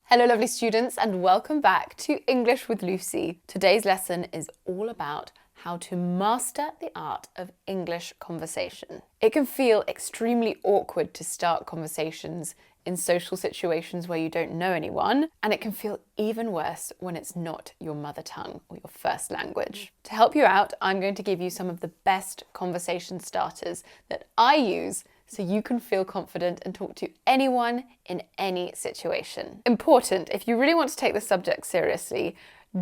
Hello lovely students and welcome back to English with Lucy. Today's lesson is all about how to master the art of English conversation. It can feel extremely awkward to start conversations in social situations where you don't know anyone, and it can feel even worse when it's not your mother tongue or your first language. To help you out, I'm going to give you some of the best conversation starters that I use so you can feel confident and talk to anyone in any situation. Important, if you really want to take the subject seriously,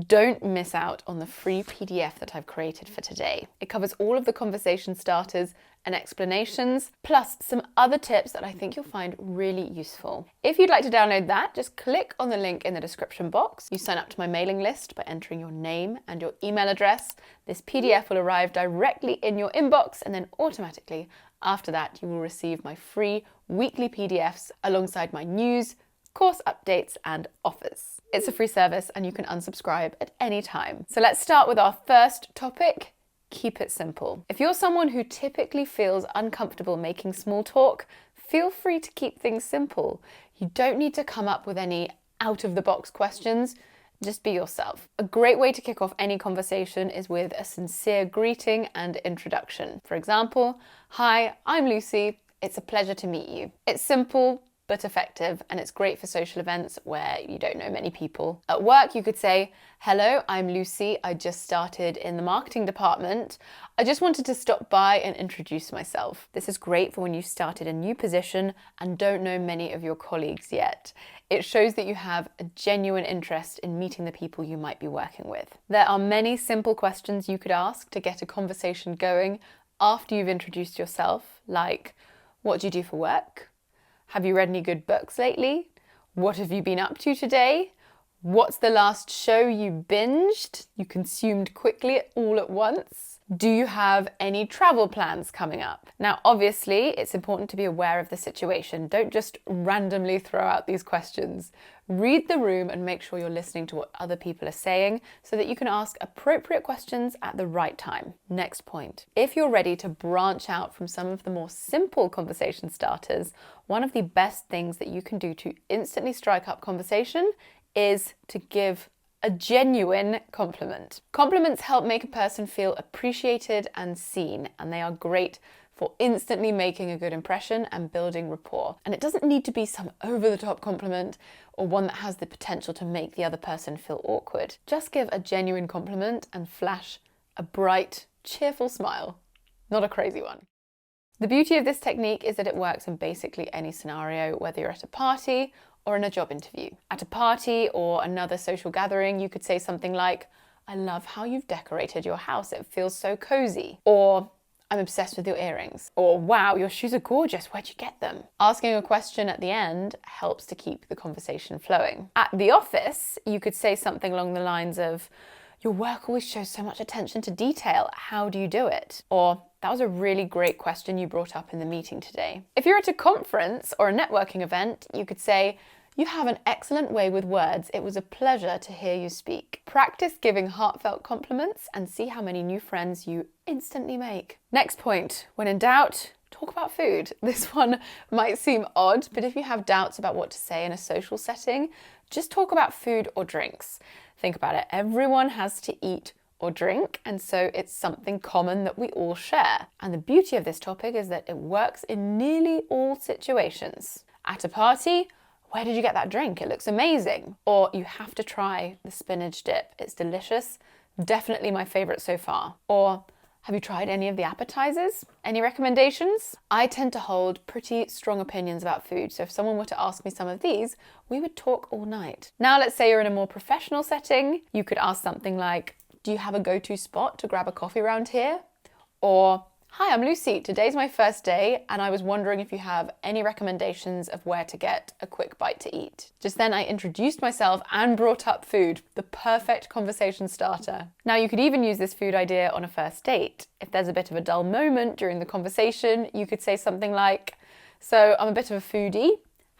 don't miss out on the free PDF that I've created for today. It covers all of the conversation starters and explanations, plus some other tips that I think you'll find really useful. If you'd like to download that, just click on the link in the description box. You sign up to my mailing list by entering your name and your email address. This PDF will arrive directly in your inbox, and then automatically after that you will receive my free weekly PDFs alongside my news, course updates and offers. It's a free service and you can unsubscribe at any time. So let's start with our first topic. Keep it simple. If you're someone who typically feels uncomfortable making small talk, feel free to keep things simple. You don't need to come up with any out-of-the-box questions. Just be yourself. A great way to kick off any conversation is with a sincere greeting and introduction. For example, "Hi, I'm Lucy. It's a pleasure to meet you." It's simple but effective, and it's great for social events where you don't know many people. At work, you could say, "Hello, I'm Lucy. I just started in the marketing department. I just wanted to stop by and introduce myself." This is great for when you started a new position and don't know many of your colleagues yet. It shows that you have a genuine interest in meeting the people you might be working with. There are many simple questions you could ask to get a conversation going after you've introduced yourself, like, "What do you do for work? Have you read any good books lately? What have you been up to today? What's the last show you binged, you consumed quickly all at once? Do you have any travel plans coming up?" Now, obviously, it's important to be aware of the situation. Don't just randomly throw out these questions. Read the room and make sure you're listening to what other people are saying so that you can ask appropriate questions at the right time. Next point. If you're ready to branch out from some of the more simple conversation starters, one of the best things that you can do to instantly strike up conversation is to give a genuine compliment. Compliments help make a person feel appreciated and seen, and they are great for instantly making a good impression and building rapport. And it doesn't need to be some over-the-top compliment or one that has the potential to make the other person feel awkward. Just give a genuine compliment and flash a bright, cheerful smile, not a crazy one. The beauty of this technique is that it works in basically any scenario, whether you're at a party or in a job interview. At a party or another social gathering, you could say something like, "I love how you've decorated your house. It feels so cozy." Or, "I'm obsessed with your earrings." Or, "Wow, your shoes are gorgeous. Where'd you get them?" Asking a question at the end helps to keep the conversation flowing. At the office, you could say something along the lines of, "Your work always shows so much attention to detail. How do you do it?" Or, "That was a really great question you brought up in the meeting today." If you're at a conference or a networking event, you could say, "You have an excellent way with words. It was a pleasure to hear you speak." Practice giving heartfelt compliments and see how many new friends you instantly make. Next point, when in doubt, talk about food. This one might seem odd, but if you have doubts about what to say in a social setting, just talk about food or drinks. Think about it. Everyone has to eat or drink, and so it's something common that we all share. And the beauty of this topic is that it works in nearly all situations. At a party, "Where did you get that drink? It looks amazing." Or, "You have to try the spinach dip. It's delicious. Definitely my favorite so far." Or, "Have you tried any of the appetizers? Any recommendations?" I tend to hold pretty strong opinions about food, so if someone were to ask me some of these, we would talk all night. Now let's say you're in a more professional setting. You could ask something like, "Do you have a go-to spot to grab a coffee around here?" Or, "Hi, I'm Lucy. Today's my first day and I was wondering if you have any recommendations of where to get a quick bite to eat." Just then I introduced myself and brought up food, the perfect conversation starter. Now you could even use this food idea on a first date. If there's a bit of a dull moment during the conversation, you could say something like, "So I'm a bit of a foodie.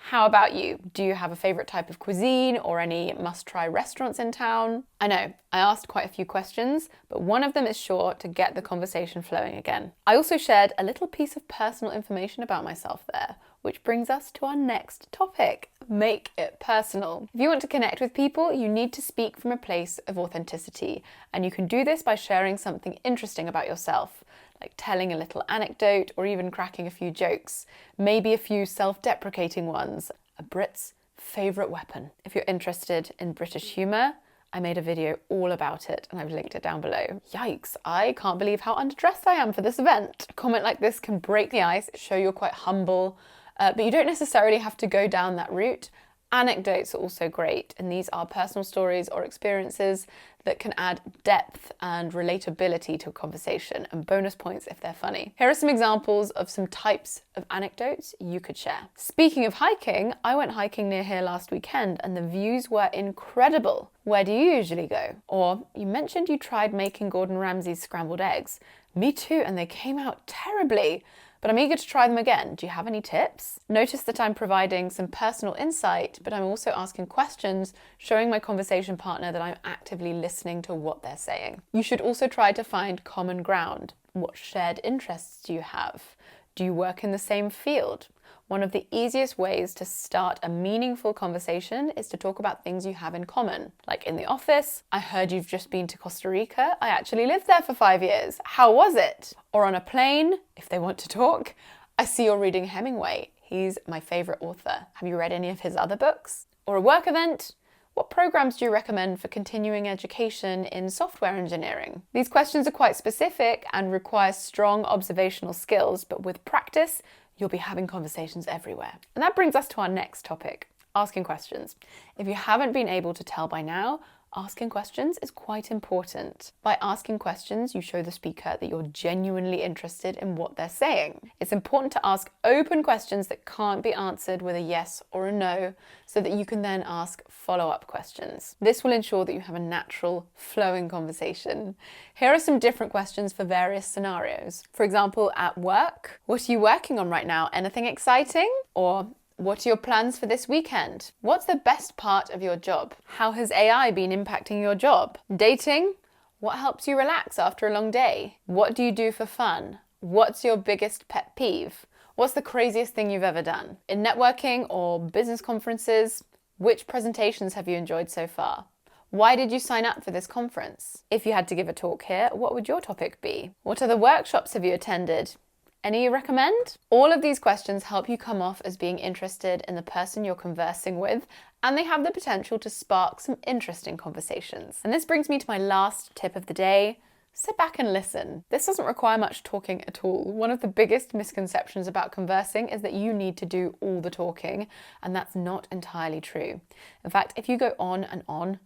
How about you? Do you have a favorite type of cuisine or any must-try restaurants in town?" I know, I asked quite a few questions, but one of them is sure to get the conversation flowing again. I also shared a little piece of personal information about myself there. Which brings us to our next topic, make it personal. If you want to connect with people, you need to speak from a place of authenticity, and you can do this by sharing something interesting about yourself, like telling a little anecdote or even cracking a few jokes, maybe a few self-deprecating ones, a Brit's favourite weapon. If you're interested in British humour, I made a video all about it and I've linked it down below. Yikes, I can't believe how underdressed I am for this event. A comment like this can break the ice, show you're quite humble, but you don't necessarily have to go down that route. Anecdotes are also great, and these are personal stories or experiences that can add depth and relatability to a conversation, and bonus points if they're funny. Here are some examples of some types of anecdotes you could share. Speaking of hiking, I went hiking near here last weekend and the views were incredible. Where do you usually go? Or you mentioned you tried making Gordon Ramsay's scrambled eggs. Me too, and they came out terribly. But I'm eager to try them again. Do you have any tips? Notice that I'm providing some personal insight, but I'm also asking questions, showing my conversation partner that I'm actively listening to what they're saying. You should also try to find common ground. What shared interests do you have? Do you work in the same field? One of the easiest ways to start a meaningful conversation is to talk about things you have in common. Like in the office, I heard you've just been to Costa Rica. I actually lived there for 5 years. How was it? Or on a plane, if they want to talk, I see you're reading Hemingway. He's my favourite author. Have you read any of his other books? Or a work event? What programs do you recommend for continuing education in software engineering? These questions are quite specific and require strong observational skills, but with practice, you'll be having conversations everywhere. And that brings us to our next topic, asking questions. If you haven't been able to tell by now, asking questions is quite important. By asking questions, you show the speaker that you're genuinely interested in what they're saying. It's important to ask open questions that can't be answered with a yes or a no, so that you can then ask follow-up questions. This will ensure that you have a natural, flowing conversation. Here are some different questions for various scenarios. For example, at work, what are you working on right now? Anything exciting? Or what are your plans for this weekend? What's the best part of your job? How has AI been impacting your job? Dating? What helps you relax after a long day? What do you do for fun? What's your biggest pet peeve? What's the craziest thing you've ever done? In networking or business conferences, which presentations have you enjoyed so far? Why did you sign up for this conference? If you had to give a talk here, what would your topic be? What other workshops have you attended? Any you recommend? All of these questions help you come off as being interested in the person you're conversing with, and they have the potential to spark some interesting conversations. And this brings me to my last tip of the day. Sit back and listen. This doesn't require much talking at all. One of the biggest misconceptions about conversing is that you need to do all the talking, and that's not entirely true. In fact, if you go on and on,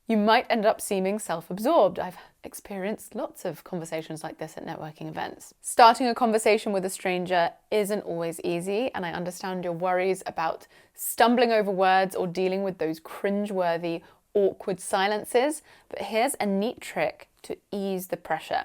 you might end up seeming self-absorbed. I've experienced lots of conversations like this at networking events. Starting a conversation with a stranger isn't always easy, and I understand your worries about stumbling over words or dealing with those cringe-worthy, awkward silences, but here's a neat trick to ease the pressure.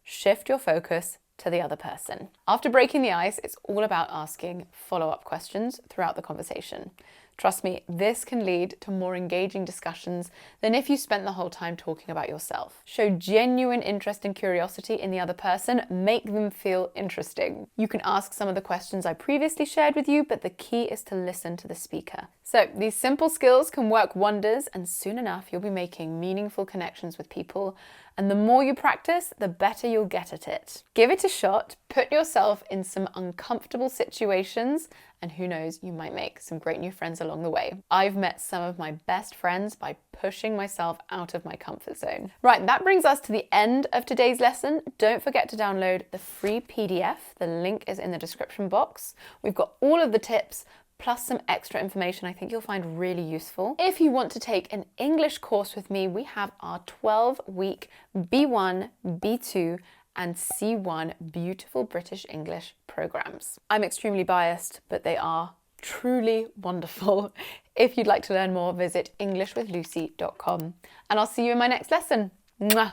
Shift your focus to the other person. After breaking the ice, it's all about asking follow-up questions throughout the conversation. Trust me, this can lead to more engaging discussions than if you spent the whole time talking about yourself. Show genuine interest and curiosity in the other person. Make them feel interesting. You can ask some of the questions I previously shared with you, but the key is to listen to the speaker. So these simple skills can work wonders, and soon enough you'll be making meaningful connections with people. And the more you practice, the better you'll get at it. Give it a shot, put yourself in some uncomfortable situations, and who knows, you might make some great new friends along the way. I've met some of my best friends by pushing myself out of my comfort zone. Right, that brings us to the end of today's lesson. Don't forget to download the free PDF. The link is in the description box. We've got all of the tips, plus some extra information I think you'll find really useful. If you want to take an English course with me, we have our 12-week B1, B2, and C1 Beautiful British English programs. I'm extremely biased, but they are truly wonderful. If you'd like to learn more, visit englishwithlucy.com, and I'll see you in my next lesson. Mwah!